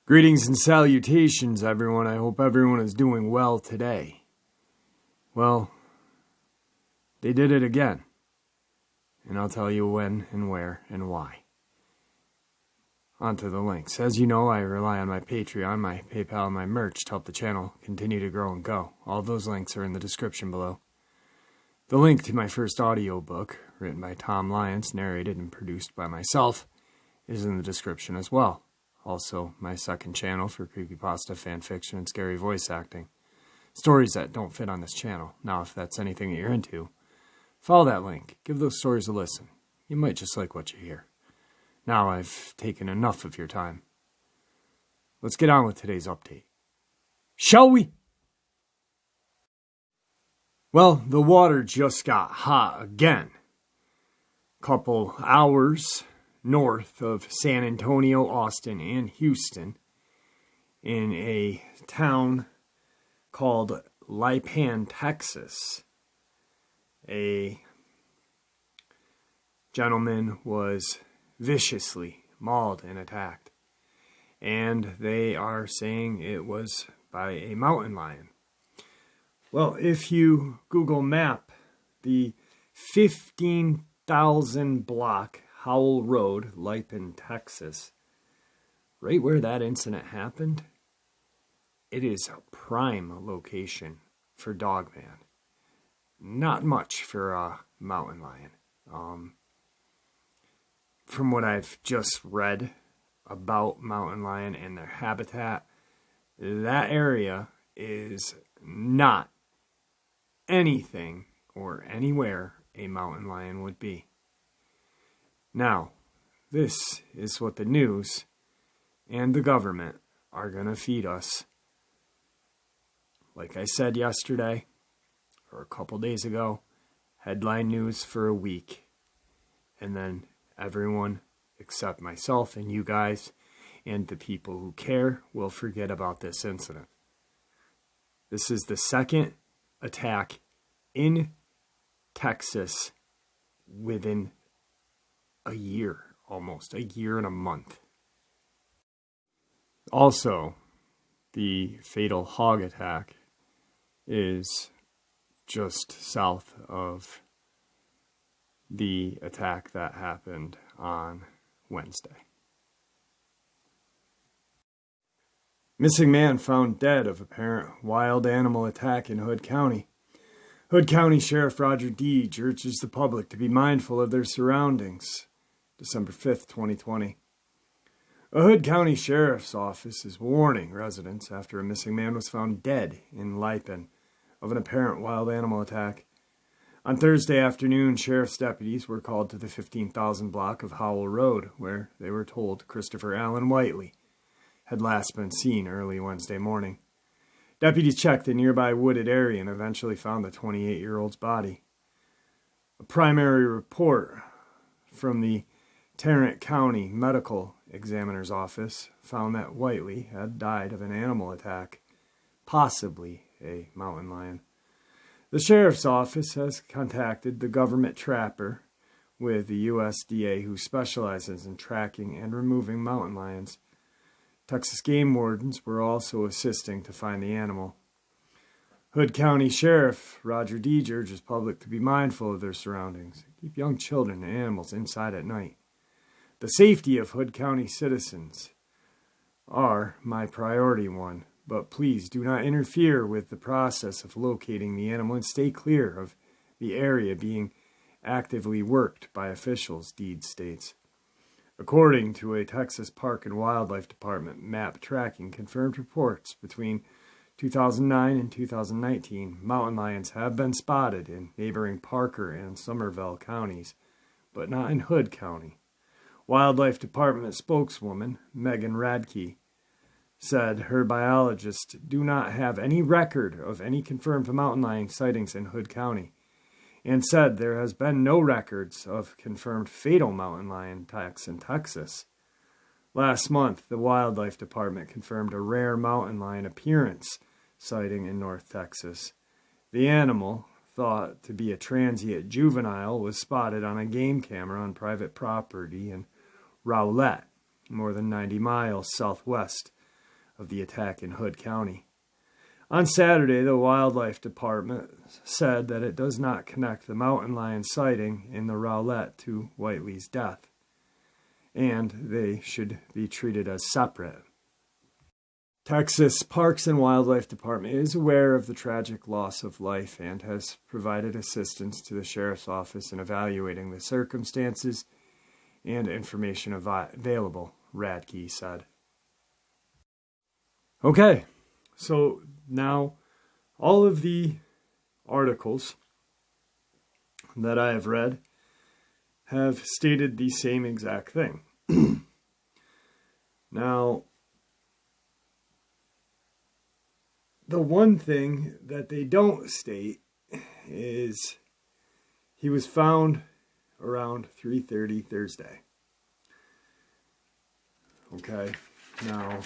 Greetings and salutations, everyone. I hope everyone is doing well today. Well, they did it again. And I'll tell you when and where and why. On to the links. As you know, I rely on my Patreon, my PayPal, and my merch to help the channel continue to grow and go. All those links are in the description below. The link to my first audiobook, written by Tom Lyons, narrated and produced by myself, is in the description as well. Also, my second channel for creepypasta, fanfiction, and scary voice acting. Stories that don't fit on this channel. Now, if that's anything that you're into, follow that link. Give those stories a listen. You might just like what you hear. Now I've taken enough of your time. Let's get on with today's update. Shall we? Well, the water just got hot again. Couple hours north of San Antonio, Austin, and Houston, in a town called Lled, Texas. A gentleman was viciously mauled and attacked, and they are saying it was by a mountain lion. Well, if you Google map the 15,000 block Howell Road, Lled, Texas, right where that incident happened, it is a prime location for Dogman. Not much for a mountain lion. From what I've just read about mountain lion and their habitat, that area is not anything or anywhere a mountain lion would be. Now, this is what the news and the government are going to feed us. Like I said yesterday, or a couple days ago, headline news for a week. And then everyone except myself and you guys and the people who care will forget about this incident. This is the second attack in Texas within a year, almost a year and a month. Also, the fatal hog attack is just south of the attack that happened on Wednesday. Missing man found dead of apparent wild animal attack in Hood County. Hood County Sheriff Roger Deej urges the public to be mindful of their surroundings. December 5th, 2020. A Hood County Sheriff's Office is warning residents after a missing man was found dead in Lled of an apparent wild animal attack. On Thursday afternoon, sheriff's deputies were called to the 15,000 block of Howell Road, where they were told Christopher Allen Whiteley had last been seen early Wednesday morning. Deputies checked the nearby wooded area and eventually found the 28-year-old's body. A primary report from the Tarrant County Medical Examiner's Office found that Whiteley had died of an animal attack, possibly a mountain lion. The Sheriff's Office has contacted the government trapper with the USDA, who specializes in tracking and removing mountain lions. Texas game wardens were also assisting to find the animal. Hood County Sheriff Roger Deej urges public to be mindful of their surroundings. Keep young children and animals inside at night. The safety of Hood County citizens are my priority one, but please do not interfere with the process of locating the animal and stay clear of the area being actively worked by officials, Deej states. According to a Texas Park and Wildlife Department map tracking confirmed reports between 2009 and 2019, mountain lions have been spotted in neighboring Parker and Somervell counties, but not in Hood County. Wildlife Department spokeswoman Megan Radke said her biologists do not have any record of any confirmed mountain lion sightings in Hood County, and said there has been no records of confirmed fatal mountain lion attacks in Texas. Last month, the Wildlife Department confirmed a rare mountain lion appearance sighting in North Texas. The animal, thought to be a transient juvenile was spotted on a game camera on private property in Rowlett, more than 90 miles southwest of the attack in Hood County. On Saturday, the Wildlife Department said that it does not connect the mountain lion sighting in the Rowlett to Whiteley's death, and they should be treated as separate. Texas Parks and Wildlife Department is aware of the tragic loss of life and has provided assistance to the Sheriff's Office in evaluating the circumstances and information available, Radke said. Okay, so now all of the articles that I have read have stated the same exact thing. Now, the one thing that they don't state is he was found around 3:30 Thursday. Okay, now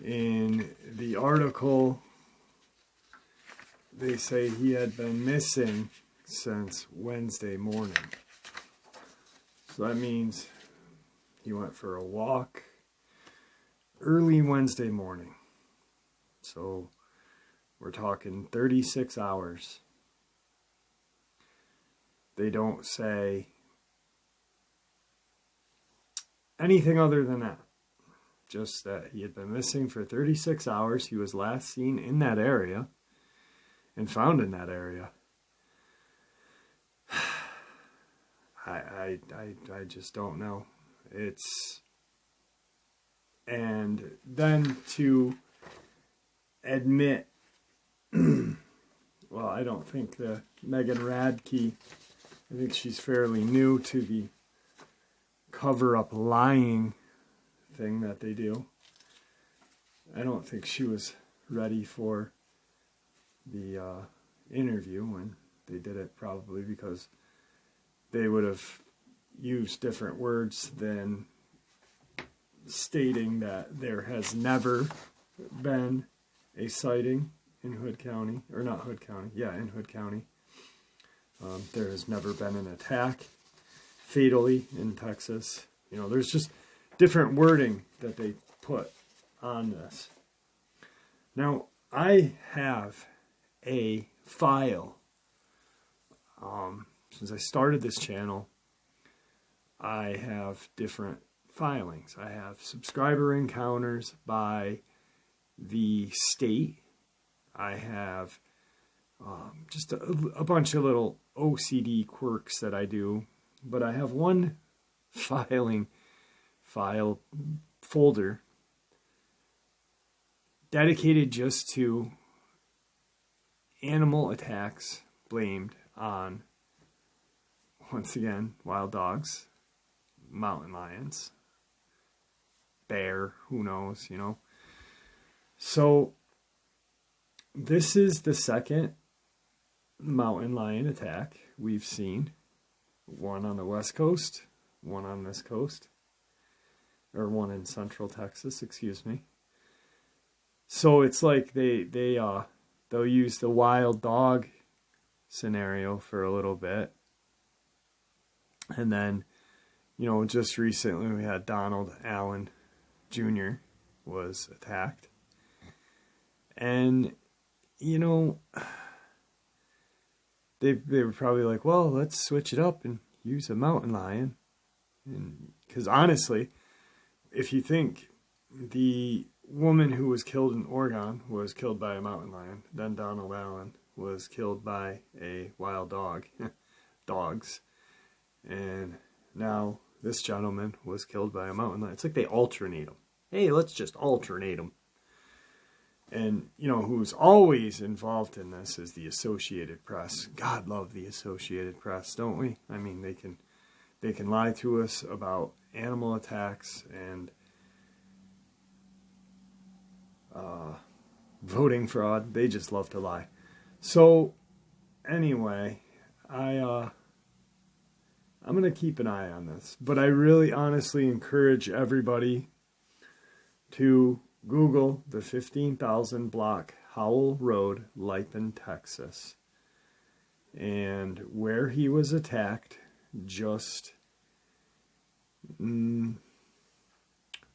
in the article they say he had been missing since Wednesday morning. So that means he went for a walk early Wednesday morning. So we're talking 36 hours. They don't say anything other than that. Just that he had been missing for 36 hours. He was last seen in that area and found in that area. I just don't know. And then to admit, well, I don't think the Megan Radke, I think she's fairly new to the cover-up lying thing that they do. I don't think she was ready for the interview when they did it, probably because they would have used different words than stating that there has never been a sighting in Hood County, or not Hood County, yeah, in Hood County. There has never been an attack fatally in Texas. You know, there's just different wording that they put on this. Now, I have a file. Since I started this channel, I have different filings. I have subscriber encounters by the state. I have just a bunch of little OCD quirks that I do, but I have one file folder dedicated just to animal attacks blamed on, once again, wild dogs, mountain lions, bear, who knows, you know. So this is the second mountain lion attack we've seen. One on the west coast, one on this coast, or one in central Texas, excuse me. So it's like they'll use the wild dog scenario for a little bit. And then, you know, just recently we had Donald Allen Jr. was attacked. And, you know, they were probably like, well, let's switch it up and use a mountain lion. And because honestly, if you think the woman who was killed in Oregon was killed by a mountain lion, then Donald Allen was killed by a wild dog, dogs. And now this gentleman was killed by a mountain lion. It's like they alternate them. Hey, let's just alternate them. And, you know, who's always involved in this is the Associated Press. God love the Associated Press, don't we? I mean, they can lie to us about animal attacks and voting fraud. They just love to lie. So, anyway, I'm going to keep an eye on this. But I really honestly encourage everybody to Google the 15,000 block Howell Road, Lipen, Texas. And where he was attacked, just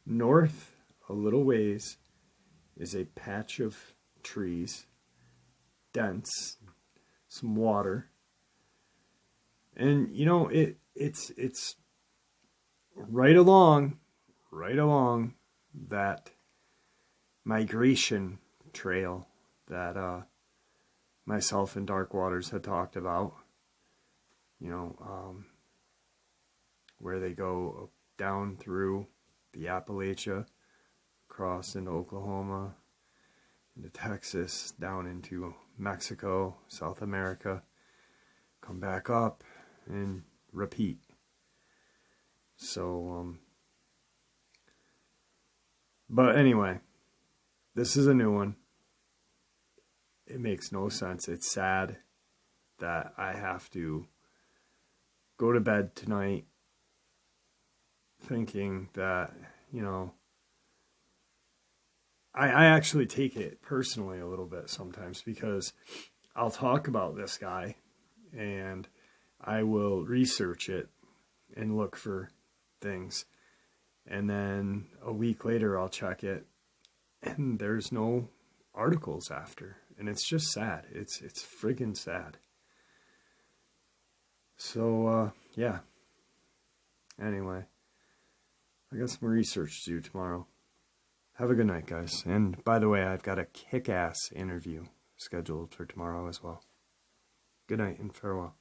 north a little ways, is a patch of trees, dense, some water. And it's right along that migration trail that myself and Dark Waters had talked about. Where they go down through the Appalachia, across into Oklahoma, into Texas, down into Mexico, South America, come back up, and repeat. So, but anyway, this is a new one. It makes no sense. It's sad that I have to go to bed tonight thinking that, I actually take it personally a little bit sometimes, because I'll talk about this guy and I will research it and look for things. And then a week later I'll check it and there's no articles after. And it's just sad. It's friggin' sad. So, yeah. Anyway, I got some research to do tomorrow. Have a good night, guys. And by the way, I've got a kick-ass interview scheduled for tomorrow as well. Good night and farewell.